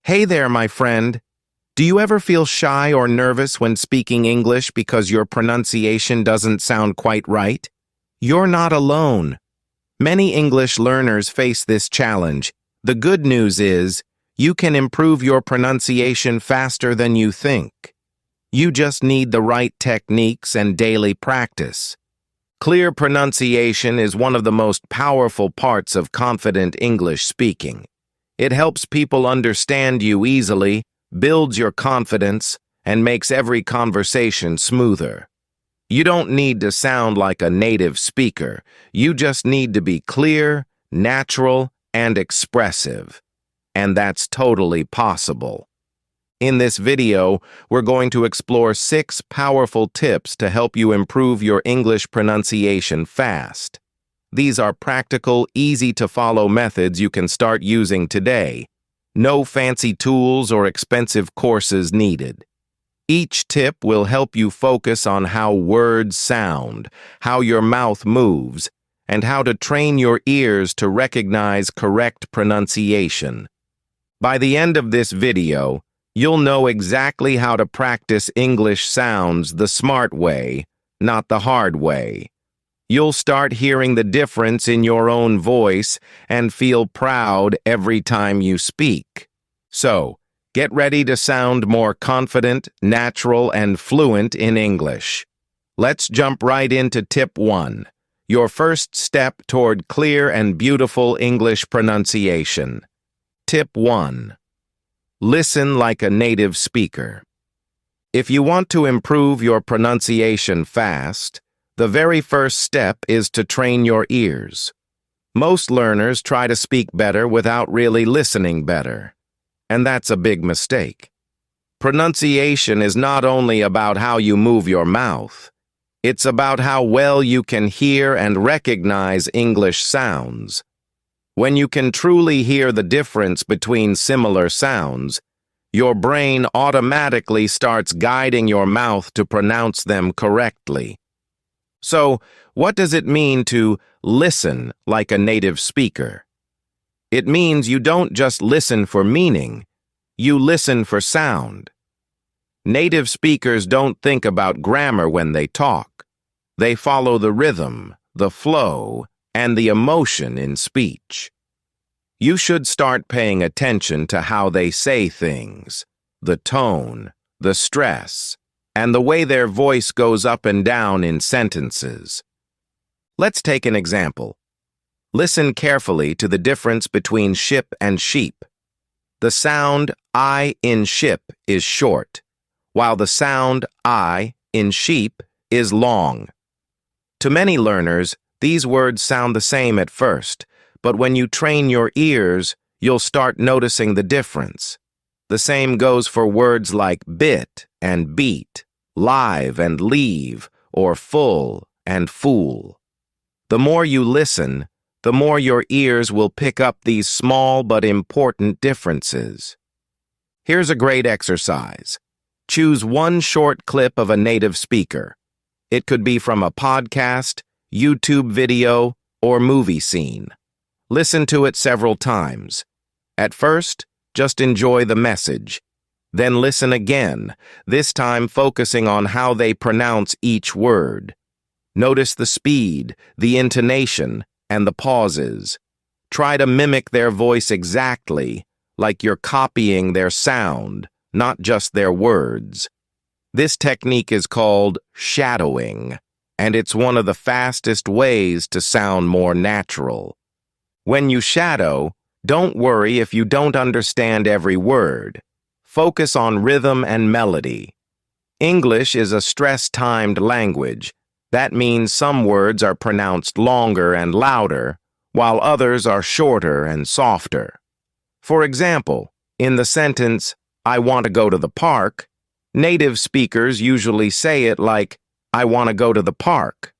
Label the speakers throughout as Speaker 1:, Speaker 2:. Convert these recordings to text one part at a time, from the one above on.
Speaker 1: Hey there, my friend. Do you ever feel shy or nervous when speaking English because your pronunciation doesn't sound quite right? You're not alone. Many English learners face this challenge. The good news is, you can improve your pronunciation faster than you think. You just need the right techniques and daily practice. Clear pronunciation is one of the most powerful parts of confident English speaking. It helps people understand you easily, builds your confidence, and makes every conversation smoother. You don't need to sound like a native speaker. You just need to be clear, natural, and expressive. And that's totally possible. In this video, we're going to explore 6 powerful tips to help you improve your English pronunciation fast. These are practical, easy-to-follow methods you can start using today. No fancy tools or expensive courses needed. Each tip will help you focus on how words sound, how your mouth moves, and how to train your ears to recognize correct pronunciation. By the end of this video, you'll know exactly how to practice English sounds the smart way, not the hard way. You'll start hearing the difference in your own voice and feel proud every time you speak. So, get ready to sound more confident, natural, and fluent in English. Let's jump right into tip 1, your first step toward clear and beautiful English pronunciation. Tip 1. Listen like a native speaker. If you want to improve your pronunciation fast, the very first step is to train your ears. Most learners try to speak better without really listening better, and that's a big mistake. Pronunciation is not only about how you move your mouth, it's about how well you can hear and recognize English sounds. When you can truly hear the difference between similar sounds, your brain automatically starts guiding your mouth to pronounce them correctly. So, what does it mean to listen like a native speaker? It means you don't just listen for meaning, you listen for sound. Native speakers don't think about grammar when they talk. They follow the rhythm, the flow, and the emotion in speech. You should start paying attention to how they say things, the tone, the stress, and the way their voice goes up and down in sentences. Let's take an example. Listen carefully to the difference between ship and sheep. The sound I in ship is short, while the sound I in sheep is long. To many learners, these words sound the same at first, but when you train your ears, you'll start noticing the difference. The same goes for words like bit and beat, live and leave, or full and fool. The more you listen, the more your ears will pick up these small but important differences. Here's a great exercise. Choose one short clip of a native speaker. It could be from a podcast, YouTube video, or movie scene. Listen to it several times. At first, just enjoy the message. Then listen again, this time focusing on how they pronounce each word. Notice the speed, the intonation, and the pauses. Try to mimic their voice exactly, like you're copying their sound, not just their words. This technique is called shadowing, and it's one of the fastest ways to sound more natural. When you shadow, don't worry if you don't understand every word. Focus on rhythm and melody. English is a stress-timed language. That means some words are pronounced longer and louder, while others are shorter and softer. For example, in the sentence, I want to go to the park, native speakers usually say it like, I want to go to the park.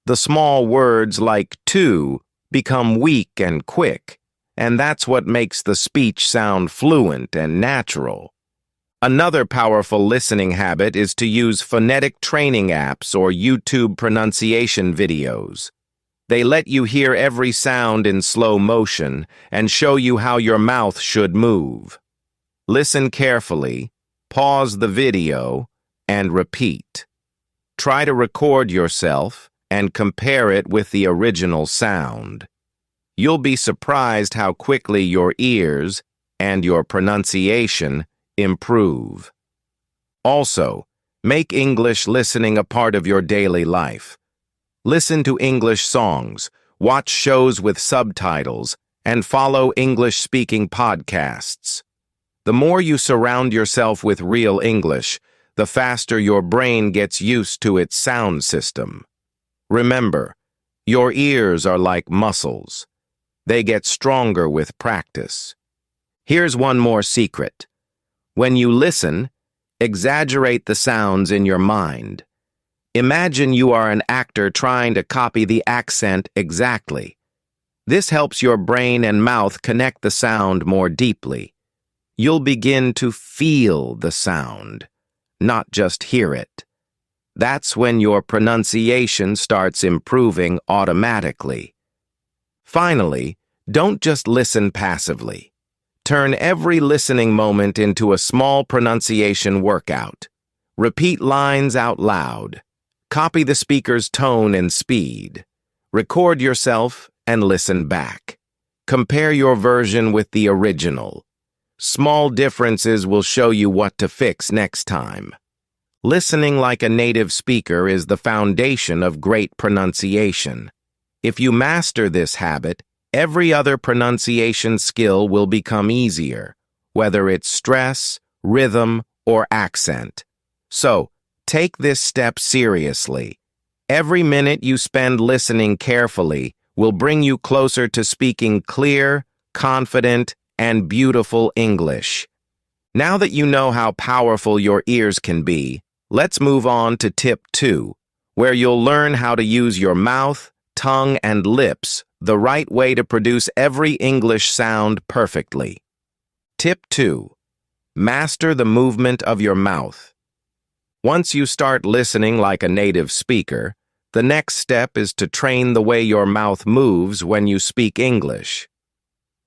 Speaker 1: The small words like to become weak and quick, and that's what makes the speech sound fluent and natural. Another powerful listening habit is to use phonetic training apps or YouTube pronunciation videos. They let you hear every sound in slow motion and show you how your mouth should move. Listen carefully, pause the video, and repeat. Try to record yourself and compare it with the original sound. You'll be surprised how quickly your ears and your pronunciation improve. Also, make English listening a part of your daily life. Listen to English songs, watch shows with subtitles, and follow English-speaking podcasts. The more you surround yourself with real English, the faster your brain gets used to its sound system. Remember, your ears are like muscles. They get stronger with practice. Here's one more secret. When you listen, exaggerate the sounds in your mind. Imagine you are an actor trying to copy the accent exactly. This helps your brain and mouth connect the sound more deeply. You'll begin to feel the sound, not just hear it. That's when your pronunciation starts improving automatically. Finally, don't just listen passively. Turn every listening moment into a small pronunciation workout. Repeat lines out loud. Copy the speaker's tone and speed. Record yourself and listen back. Compare your version with the original. Small differences will show you what to fix next time. Listening like a native speaker is the foundation of great pronunciation. If you master this habit, every other pronunciation skill will become easier, whether it's stress, rhythm, or accent. So, take this step seriously. Every minute you spend listening carefully will bring you closer to speaking clear, confident, and beautiful English. Now that you know how powerful your ears can be, let's move on to tip 2, where you'll learn how to use your mouth, tongue, and lips the right way to produce every English sound perfectly. Tip 2. Master the movement of your mouth. Once you start listening like a native speaker, the next step is to train the way your mouth moves when you speak English.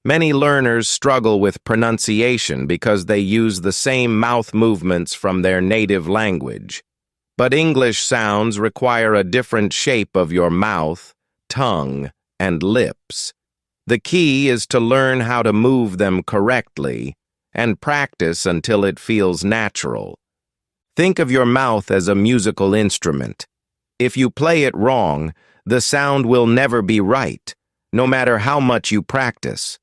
Speaker 1: Many learners struggle with pronunciation because they use the same mouth movements from their native language. But English sounds require a different shape of your mouth, tongue, and lips. The key is to learn how to move them correctly and practice until it feels natural. Think of your mouth as a musical instrument. If you play it wrong, the sound will never be right, no matter how much you practice.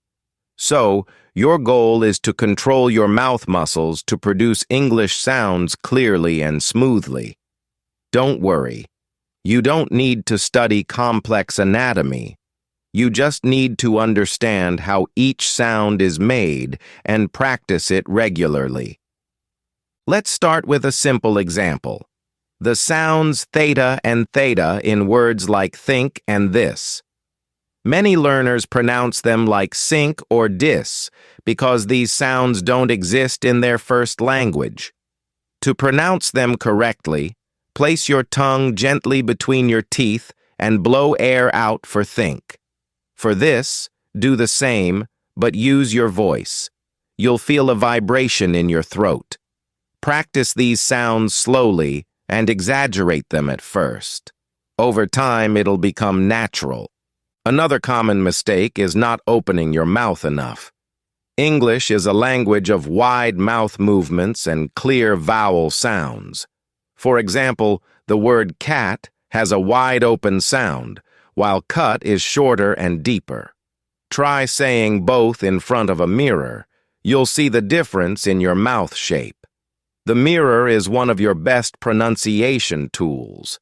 Speaker 1: So, your goal is to control your mouth muscles to produce English sounds clearly and smoothly. Don't worry. You don't need to study complex anatomy. You just need to understand how each sound is made and practice it regularly. Let's start with a simple example. The sounds theta and theta in words like think and this. Many learners pronounce them like sink or dis because these sounds don't exist in their first language. To pronounce them correctly, place your tongue gently between your teeth and blow air out for think. For this, do the same, but use your voice. You'll feel a vibration in your throat. Practice these sounds slowly and exaggerate them at first. Over time, it'll become natural. Another common mistake is not opening your mouth enough. English is a language of wide mouth movements and clear vowel sounds. For example, the word cat has a wide open sound, while cut is shorter and deeper. Try saying both in front of a mirror. You'll see the difference in your mouth shape. The mirror is one of your best pronunciation tools.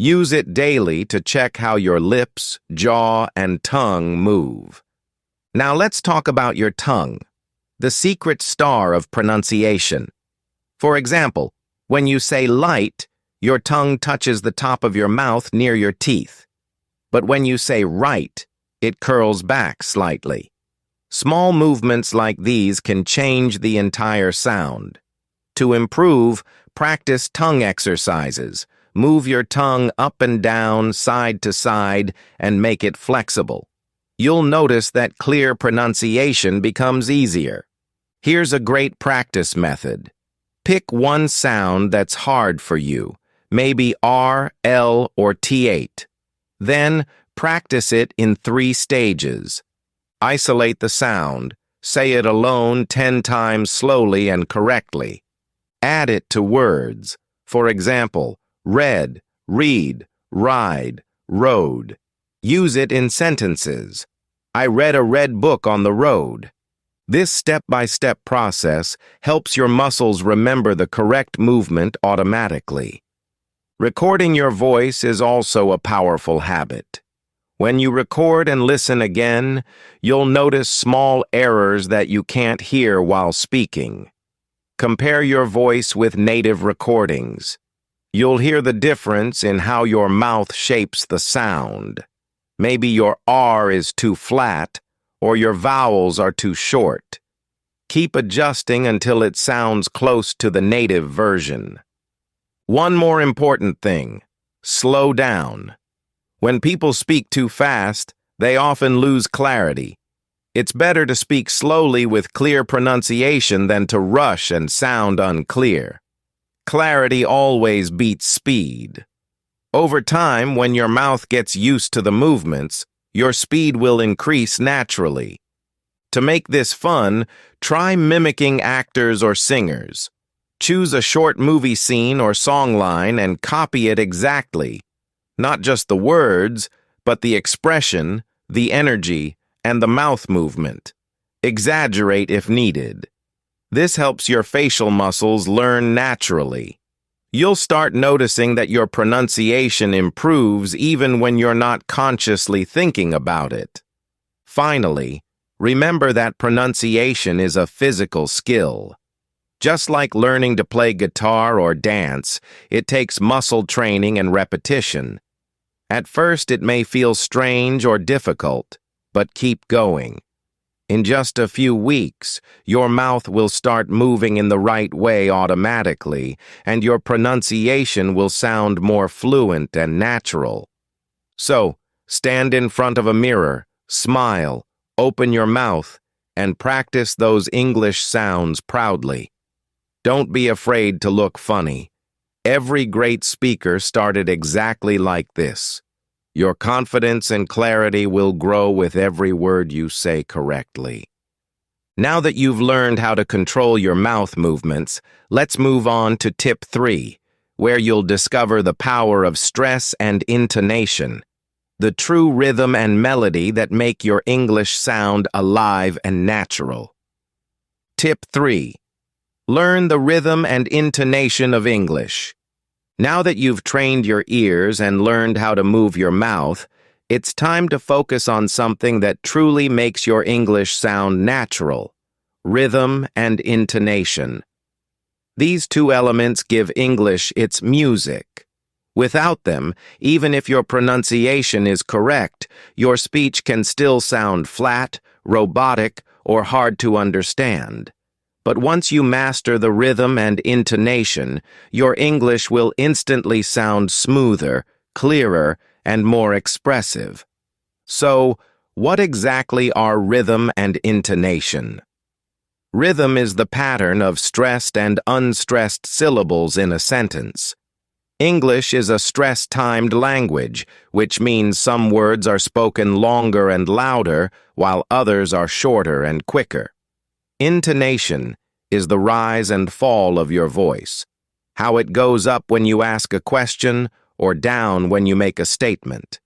Speaker 1: Use it daily to check how your lips, jaw, and tongue move. Now let's talk about your tongue, the secret star of pronunciation. For example, when you say light, your tongue touches the top of your mouth near your teeth. But when you say right, it curls back slightly. Small movements like these can change the entire sound. To improve, practice tongue exercises. Move your tongue up and down, side to side, and make it flexible. You'll notice that clear pronunciation becomes easier. Here's a great practice method. Pick one sound that's hard for you, maybe R, L, or T8. Then, practice it in 3 stages. Isolate the sound. Say it alone 10 times slowly and correctly. Add it to words. For example, read, read, ride, road. Use it in sentences. I read a red book on the road. This step-by-step process helps your muscles remember the correct movement automatically. Recording your voice is also a powerful habit. When you record and listen again, you'll notice small errors that you can't hear while speaking. Compare your voice with native recordings. You'll hear the difference in how your mouth shapes the sound. Maybe your R is too flat, or your vowels are too short. Keep adjusting until it sounds close to the native version. One more important thing: slow down. When people speak too fast, they often lose clarity. It's better to speak slowly with clear pronunciation than to rush and sound unclear. Clarity always beats speed. Over time, when your mouth gets used to the movements, your speed will increase naturally. To make this fun, try mimicking actors or singers. Choose a short movie scene or song line and copy it exactly. Not just the words, but the expression, the energy, and the mouth movement. Exaggerate if needed. This helps your facial muscles learn naturally. You'll start noticing that your pronunciation improves even when you're not consciously thinking about it. Finally, remember that pronunciation is a physical skill. Just like learning to play guitar or dance, it takes muscle training and repetition. At first, it may feel strange or difficult, but keep going. In just a few weeks, your mouth will start moving in the right way automatically, and your pronunciation will sound more fluent and natural. So, stand in front of a mirror, smile, open your mouth, and practice those English sounds proudly. Don't be afraid to look funny. Every great speaker started exactly like this. Your confidence and clarity will grow with every word you say correctly. Now that you've learned how to control your mouth movements, let's move on to tip 3, where you'll discover the power of stress and intonation, the true rhythm and melody that make your English sound alive and natural. Tip 3. Learn the rhythm and intonation of English. Now that you've trained your ears and learned how to move your mouth, it's time to focus on something that truly makes your English sound natural: rhythm and intonation. These 2 elements give English its music. Without them, even if your pronunciation is correct, your speech can still sound flat, robotic, or hard to understand. But once you master the rhythm and intonation, your English will instantly sound smoother, clearer, and more expressive. So, what exactly are rhythm and intonation? Rhythm is the pattern of stressed and unstressed syllables in a sentence. English is a stress-timed language, which means some words are spoken longer and louder, while others are shorter and quicker. Intonation is the rise and fall of your voice, how it goes up when you ask a question or down when you make a statement.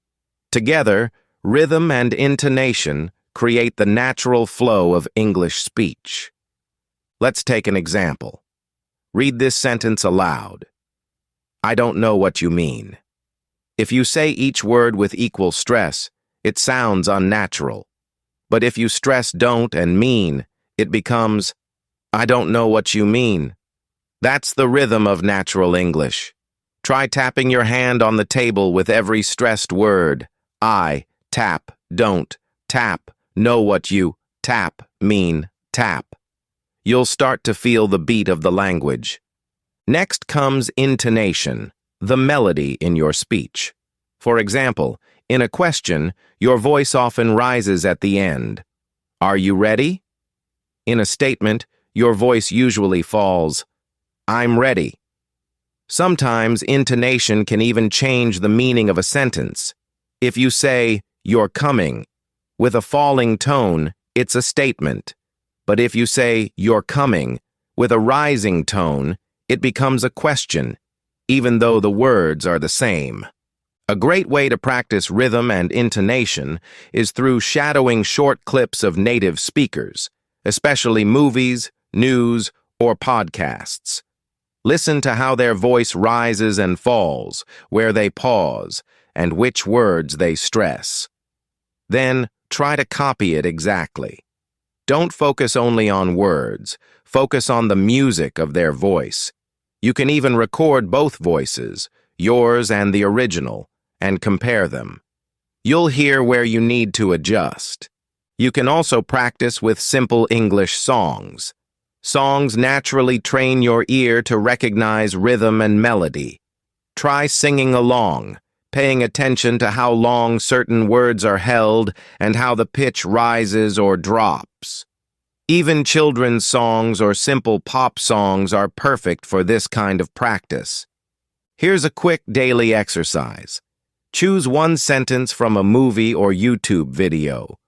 Speaker 1: Together, rhythm and intonation create the natural flow of English speech. Let's take an example. Read this sentence aloud. I don't know what you mean. If you say each word with equal stress, it sounds unnatural. But if you stress don't and mean, it becomes, I don't know what you mean. That's the rhythm of natural English. Try tapping your hand on the table with every stressed word. I, tap, don't, tap, know what you, tap, mean, tap. You'll start to feel the beat of the language. Next comes intonation, the melody in your speech. For example, in a question, your voice often rises at the end. Are you ready? In a statement, your voice usually falls, "I'm ready." Sometimes intonation can even change the meaning of a sentence. If you say, "You're coming," with a falling tone, it's a statement. But if you say, "You're coming," with a rising tone, it becomes a question, even though the words are the same. A great way to practice rhythm and intonation is through shadowing short clips of native speakers, especially movies, news, or podcasts. Listen to how their voice rises and falls, where they pause, and which words they stress. Then, try to copy it exactly. Don't focus only on words, focus on the music of their voice. You can even record both voices, yours and the original, and compare them. You'll hear where you need to adjust. You can also practice with simple English songs. Songs naturally train your ear to recognize rhythm and melody. Try singing along, paying attention to how long certain words are held and how the pitch rises or drops. Even children's songs or simple pop songs are perfect for this kind of practice. Here's a quick daily exercise. Choose one sentence from a movie or YouTube video.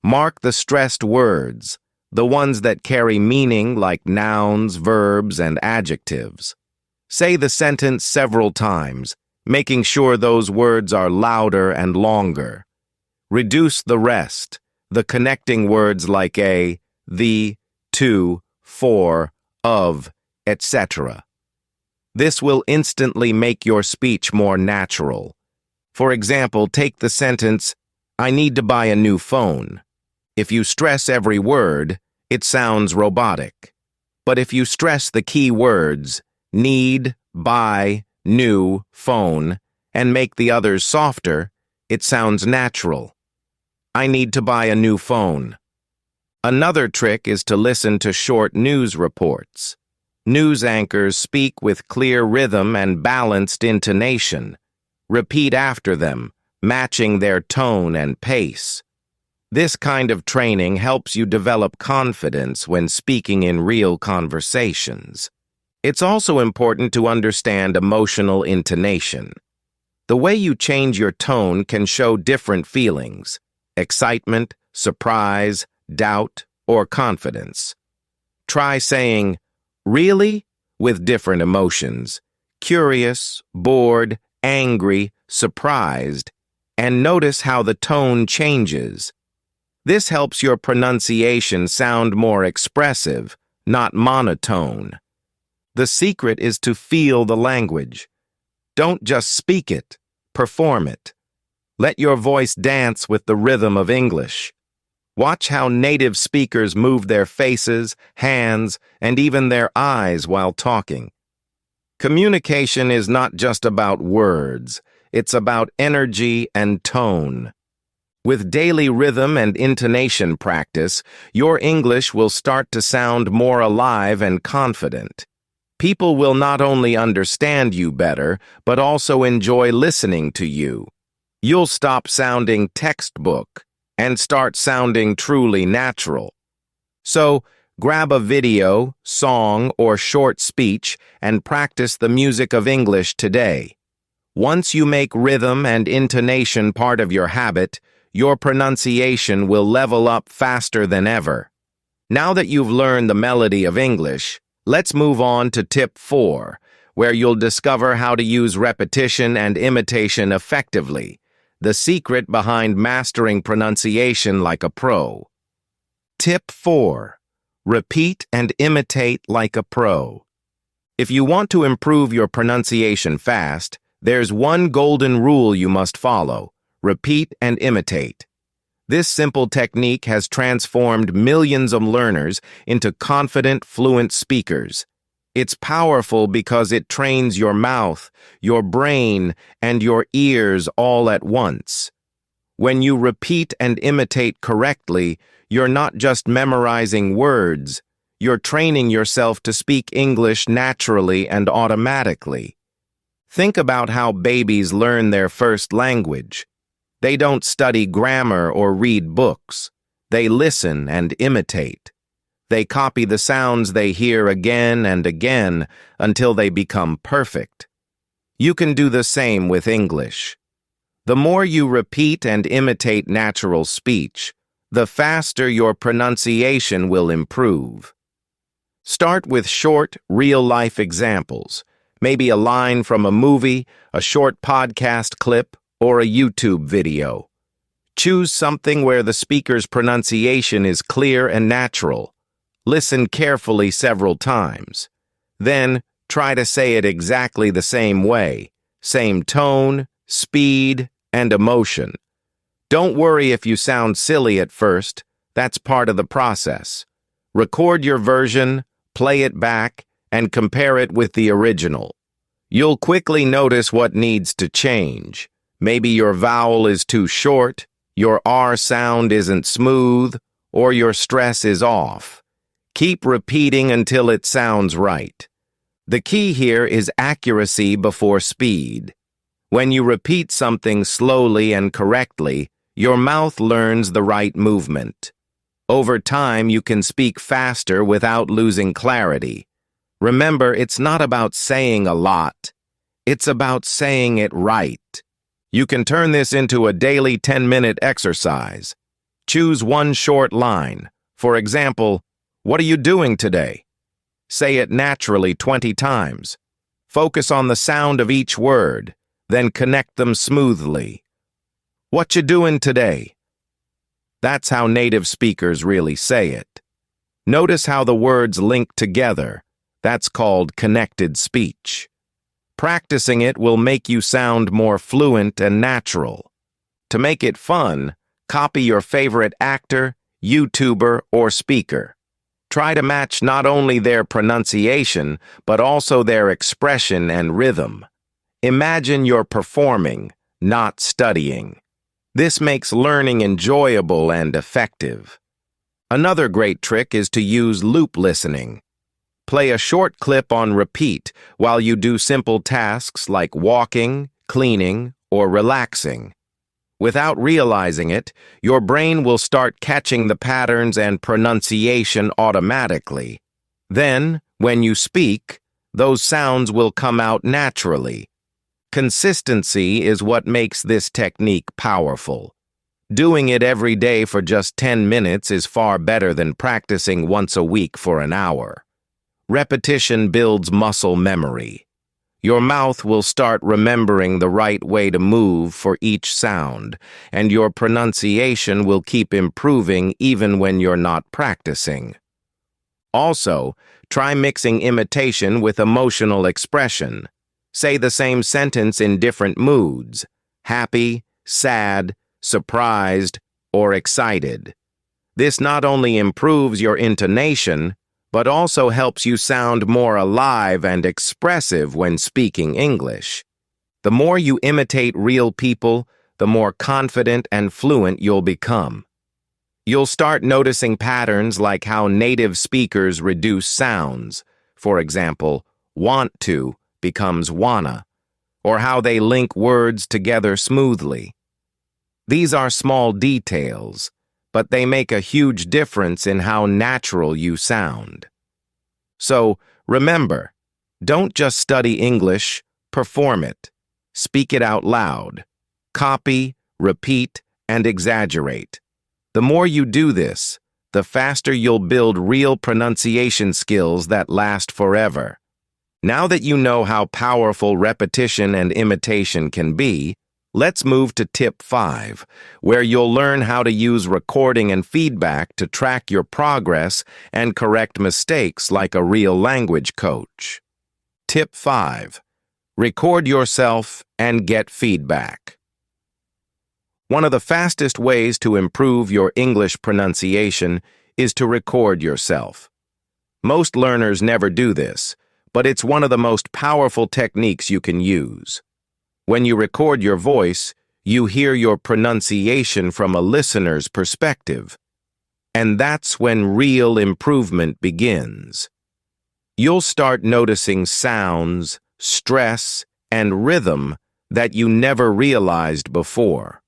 Speaker 1: Mark the stressed words, the ones that carry meaning like nouns, verbs, and adjectives. Say the sentence several times, making sure those words are louder and longer. Reduce the rest, the connecting words like a, the, to, for, of, etc. This will instantly make your speech more natural. For example, take the sentence, "I need to buy a new phone." If you stress every word, it sounds robotic. But if you stress the key words, need, buy, new, phone, and make the others softer, it sounds natural. I need to buy a new phone. Another trick is to listen to short news reports. News anchors speak with clear rhythm and balanced intonation. Repeat after them, matching their tone and pace. This kind of training helps you develop confidence when speaking in real conversations. It's also important to understand emotional intonation. The way you change your tone can show different feelings: excitement, surprise, doubt, or confidence. Try saying, "Really?" with different emotions: curious, bored, angry, surprised, and notice how the tone changes. This helps your pronunciation sound more expressive, not monotone. The secret is to feel the language. Don't just speak it, perform it. Let your voice dance with the rhythm of English. Watch how native speakers move their faces, hands, and even their eyes while talking. Communication is not just about words, it's about energy and tone. With daily rhythm and intonation practice, your English will start to sound more alive and confident. People will not only understand you better, but also enjoy listening to you. You'll stop sounding textbook and start sounding truly natural. So, grab a video, song, or short speech and practice the music of English today. Once you make rhythm and intonation part of your habit, your pronunciation will level up faster than ever. Now that you've learned the melody of English, let's move on to tip 4, where you'll discover how to use repetition and imitation effectively, the secret behind mastering pronunciation like a pro. Tip 4. Repeat and imitate like a pro. If you want to improve your pronunciation fast, there's one golden rule you must follow: repeat and imitate. This simple technique has transformed millions of learners into confident, fluent speakers. It's powerful because it trains your mouth, your brain, and your ears all at once. When you repeat and imitate correctly, you're not just memorizing words, you're training yourself to speak English naturally and automatically. Think about how babies learn their first language. They don't study grammar or read books. They listen and imitate. They copy the sounds they hear again and again until they become perfect. You can do the same with English. The more you repeat and imitate natural speech, the faster your pronunciation will improve. Start with short, real-life examples, maybe a line from a movie, a short podcast clip, or a YouTube video. Choose something where the speaker's pronunciation is clear and natural. Listen carefully several times. Then, try to say it exactly the same way, same tone, speed, and emotion. Don't worry if you sound silly at first. That's part of the process. Record your version, play it back, and compare it with the original. You'll quickly notice what needs to change. Maybe your vowel is too short, your R sound isn't smooth, or your stress is off. Keep repeating until it sounds right. The key here is accuracy before speed. When you repeat something slowly and correctly, your mouth learns the right movement. Over time, you can speak faster without losing clarity. Remember, it's not about saying a lot. It's about saying it right. You can turn this into a daily 10-minute exercise. Choose one short line. For example, "What are you doing today?" Say it naturally 20 times. Focus on the sound of each word, then connect them smoothly. "What you doing today?" That's how native speakers really say it. Notice how the words link together. That's called connected speech. Practicing it will make you sound more fluent and natural. To make it fun, copy your favorite actor, YouTuber, or speaker. Try to match not only their pronunciation, but also their expression and rhythm. Imagine you're performing, not studying. This makes learning enjoyable and effective. Another great trick is to use loop listening. Play a short clip on repeat while you do simple tasks like walking, cleaning, or relaxing. Without realizing it, your brain will start catching the patterns and pronunciation automatically. Then, when you speak, those sounds will come out naturally. Consistency is what makes this technique powerful. Doing it every day for just 10 minutes is far better than practicing once a week for an hour. Repetition builds muscle memory. Your mouth will start remembering the right way to move for each sound, and your pronunciation will keep improving even when you're not practicing. Also, try mixing imitation with emotional expression. Say the same sentence in different moods: happy, sad, surprised, or excited. This not only improves your intonation, but also helps you sound more alive and expressive when speaking English. The more you imitate real people, the more confident and fluent you'll become. You'll start noticing patterns like how native speakers reduce sounds. For example, want to becomes wanna, or how they link words together smoothly. These are small details, but they make a huge difference in how natural you sound. So, remember, don't just study English, perform it. Speak it out loud. Copy, repeat, and exaggerate. The more you do this, the faster you'll build real pronunciation skills that last forever. Now that you know how powerful repetition and imitation can be, let's move to tip 5, where you'll learn how to use recording and feedback to track your progress and correct mistakes like a real language coach. Tip 5. Record yourself and get feedback. One of the fastest ways to improve your English pronunciation is to record yourself. Most learners never do this, but it's one of the most powerful techniques you can use. When you record your voice, you hear your pronunciation from a listener's perspective. And that's when real improvement begins. You'll start noticing sounds, stress, and rhythm that you never realized before.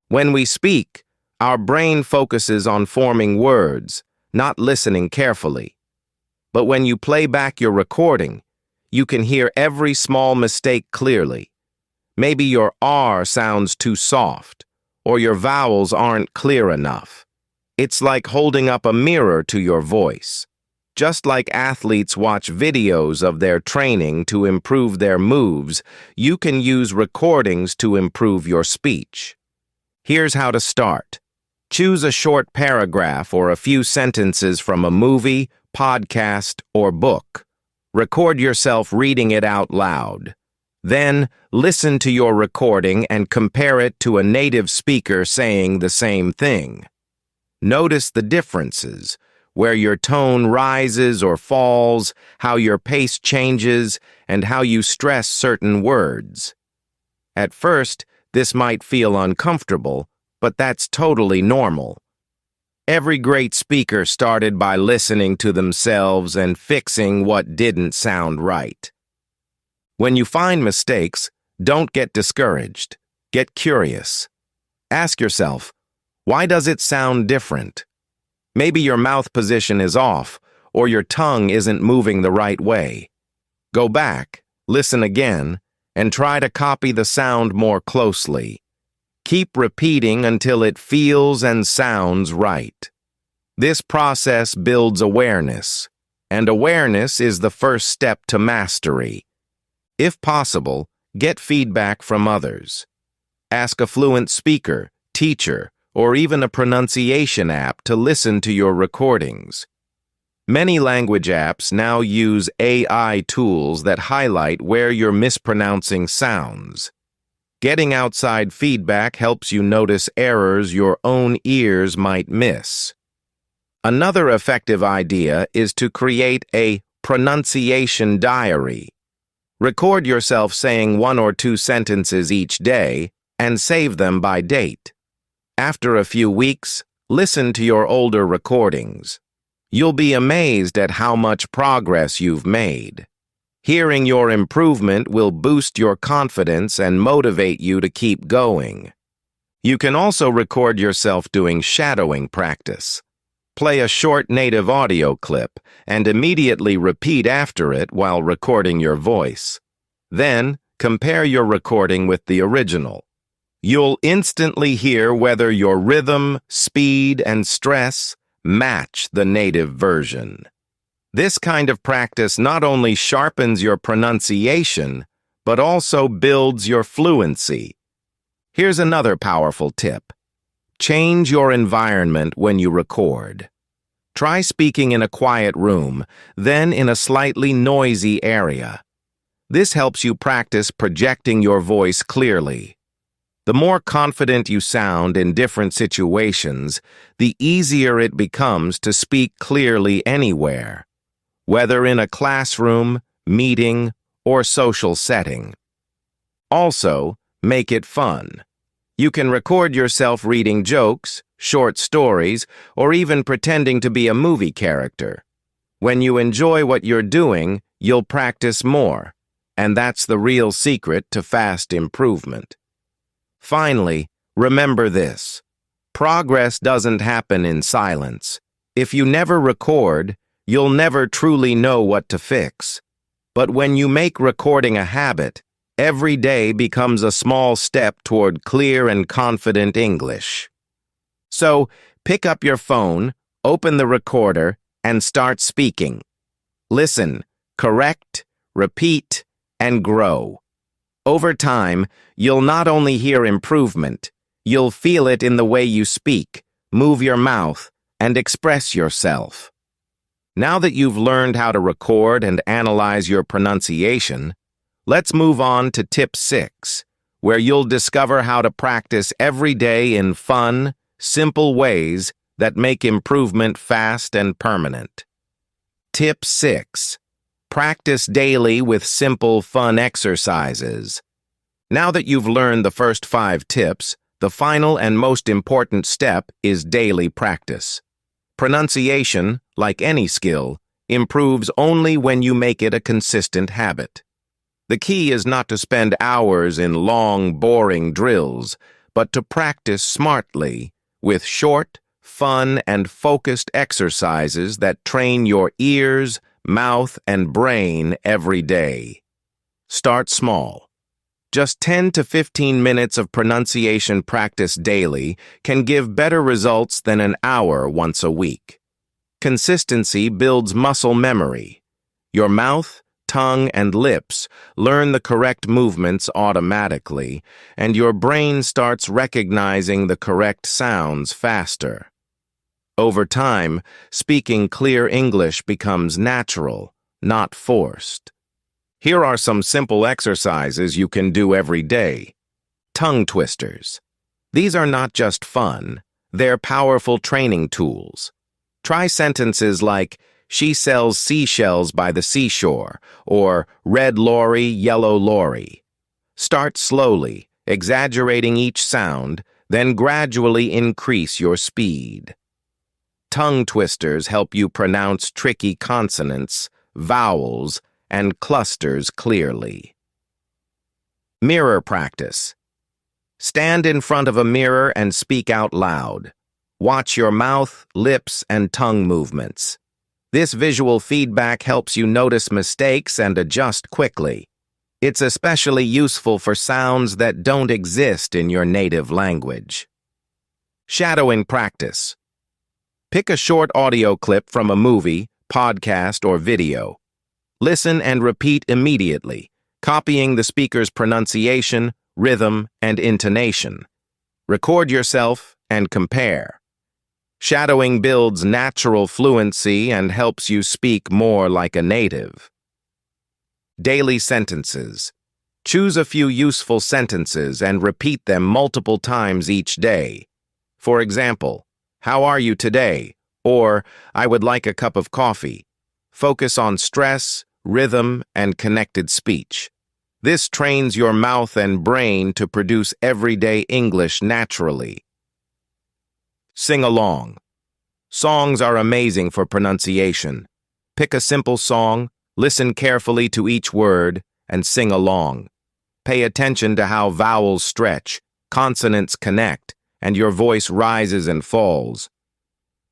Speaker 1: When we speak, our brain focuses on forming words, not listening carefully. But when you play back your recording, you can hear every small mistake clearly. Maybe your R sounds too soft, or your vowels aren't clear enough. It's like holding up a mirror to your voice. Just like athletes watch videos of their training to improve their moves, you can use recordings to improve your speech. Here's how to start. Choose a short paragraph or a few sentences from a movie, podcast, or book. Record yourself reading it out loud. Then, listen to your recording and compare it to a native speaker saying the same thing. Notice the differences, where your tone rises or falls, how your pace changes, and how you stress certain words. At first, this might feel uncomfortable, but that's totally normal. Every great speaker started by listening to themselves and fixing what didn't sound right. When you find mistakes, don't get discouraged. Get curious. Ask yourself, why does it sound different? Maybe your mouth position is off, or your tongue isn't moving the right way. Go back, listen again, and try to copy the sound more closely. Keep repeating until it feels and sounds right. This process builds awareness, and awareness is the first step to mastery. If possible, get feedback from others. Ask a fluent speaker, teacher, or even a pronunciation app to listen to your recordings. Many language apps now use AI tools that highlight where you're mispronouncing sounds. Getting outside feedback helps you notice errors your own ears might miss. Another effective idea is to create a pronunciation diary. Record yourself saying 1 or 2 sentences each day and save them by date. After a few weeks, listen to your older recordings. You'll be amazed at how much progress you've made. Hearing your improvement will boost your confidence and motivate you to keep going. You can also record yourself doing shadowing practice. Play a short native audio clip and immediately repeat after it while recording your voice. Then, compare your recording with the original. You'll instantly hear whether your rhythm, speed, and stress match the native version. This kind of practice not only sharpens your pronunciation, but also builds your fluency. Here's another powerful tip. Change your environment when you record. Try speaking in a quiet room, then in a slightly noisy area. This helps you practice projecting your voice clearly. The more confident you sound in different situations, the easier it becomes to speak clearly anywhere, whether in a classroom, meeting, or social setting. Also, make it fun. You can record yourself reading jokes, short stories, or even pretending to be a movie character. When you enjoy what you're doing, you'll practice more, and that's the real secret to fast improvement. Finally, remember this. Progress doesn't happen in silence. If you never record, you'll never truly know what to fix. But when you make recording a habit, every day becomes a small step toward clear and confident English. So, pick up your phone, open the recorder, and start speaking. Listen, correct, repeat, and grow. Over time, you'll not only hear improvement, you'll feel it in the way you speak, move your mouth, and express yourself. Now that you've learned how to record and analyze your pronunciation, let's move on to Tip 6, where you'll discover how to practice every day in fun, simple ways that make improvement fast and permanent. Tip 6. Practice daily with simple, fun exercises. Now that you've learned the first 5 tips, the final and most important step is daily practice. Pronunciation, like any skill, improves only when you make it a consistent habit. The key is not to spend hours in long, boring drills, but to practice smartly, with short, fun, and focused exercises that train your ears, mouth, and brain every day. Start small. Just 10 to 15 minutes of pronunciation practice daily can give better results than an hour once a week. Consistency builds muscle memory. Your mouth, tongue, and lips learn the correct movements automatically, and your brain starts recognizing the correct sounds faster. Over time, speaking clear English becomes natural, not forced. Here are some simple exercises you can do every day. Tongue twisters. These are not just fun, they're powerful training tools. Try sentences like, "She sells seashells by the seashore," or "Red lorry, yellow lorry." Start slowly, exaggerating each sound, then gradually increase your speed. Tongue twisters help you pronounce tricky consonants, vowels, and clusters clearly. Mirror practice. Stand in front of a mirror and speak out loud. Watch your mouth, lips, and tongue movements. This visual feedback helps you notice mistakes and adjust quickly. It's especially useful for sounds that don't exist in your native language. Shadowing practice. Pick a short audio clip from a movie, podcast, or video. Listen and repeat immediately, copying the speaker's pronunciation, rhythm, and intonation. Record yourself and compare. Shadowing builds natural fluency and helps you speak more like a native. Daily sentences. Choose a few useful sentences and repeat them multiple times each day. For example, "How are you today?" or "I would like a cup of coffee." Focus on stress, rhythm, and connected speech. This trains your mouth and brain to produce everyday English naturally. Sing along. Songs are amazing for pronunciation. Pick a simple song, listen carefully to each word, and sing along. Pay attention to how vowels stretch, consonants connect, and your voice rises and falls.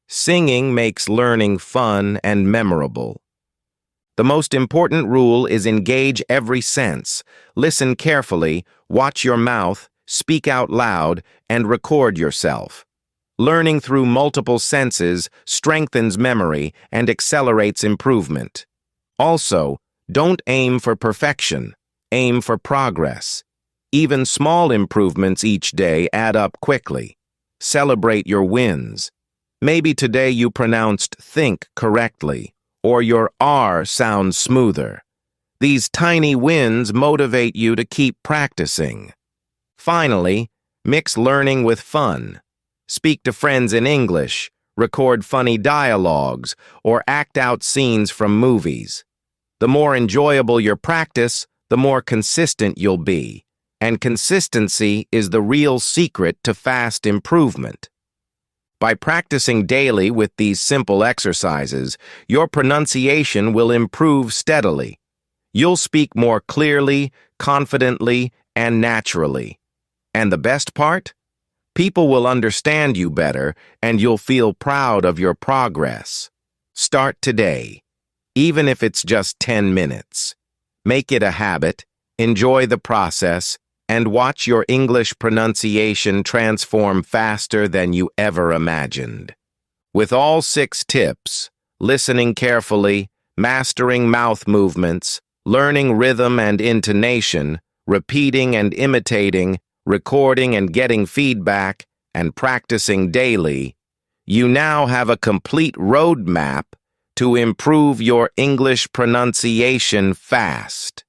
Speaker 1: Singing makes learning fun and memorable. The most important rule is engage every sense. Listen carefully, watch your mouth, speak out loud, and record yourself. Learning through multiple senses strengthens memory and accelerates improvement. Also, don't aim for perfection, aim for progress. Even small improvements each day add up quickly. Celebrate your wins. Maybe today you pronounced think correctly, or your R sounds smoother. These tiny wins motivate you to keep practicing. Finally, mix learning with fun. Speak to friends in English, record funny dialogues, or act out scenes from movies. The more enjoyable your practice, the more consistent you'll be. And consistency is the real secret to fast improvement. By practicing daily with these simple exercises, your pronunciation will improve steadily. You'll speak more clearly, confidently, and naturally. And the best part? People will understand you better, and you'll feel proud of your progress. Start today, even if it's just 10 minutes. Make it a habit, enjoy the process, and watch your English pronunciation transform faster than you ever imagined. With all 6 tips, listening carefully, mastering mouth movements, learning rhythm and intonation, repeating and imitating, recording and getting feedback, and practicing daily, you now have a complete roadmap to improve your English pronunciation fast.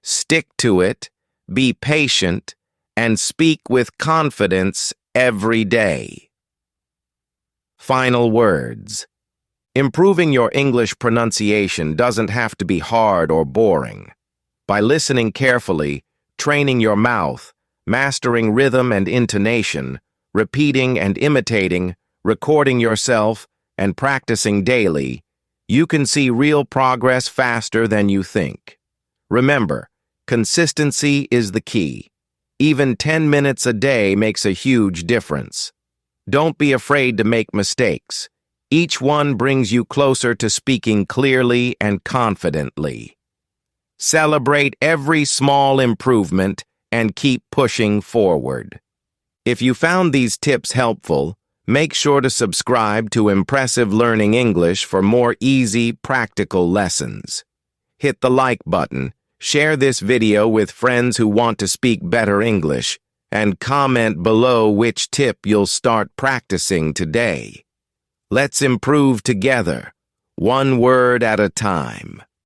Speaker 1: Stick to it, be patient, and speak with confidence every day. Final words. Improving your English pronunciation doesn't have to be hard or boring. By listening carefully, training your mouth, mastering rhythm and intonation, repeating and imitating, recording yourself, and practicing daily, you can see real progress faster than you think. Remember, consistency is the key. Even 10 minutes a day makes a huge difference. Don't be afraid to make mistakes. Each one brings you closer to speaking clearly and confidently. Celebrate every small improvement and keep pushing forward. If you found these tips helpful, make sure to subscribe to Impressive Learning English for more easy, practical lessons. Hit the like button, share this video with friends who want to speak better English, and comment below which tip you'll start practicing today. Let's improve together, one word at a time.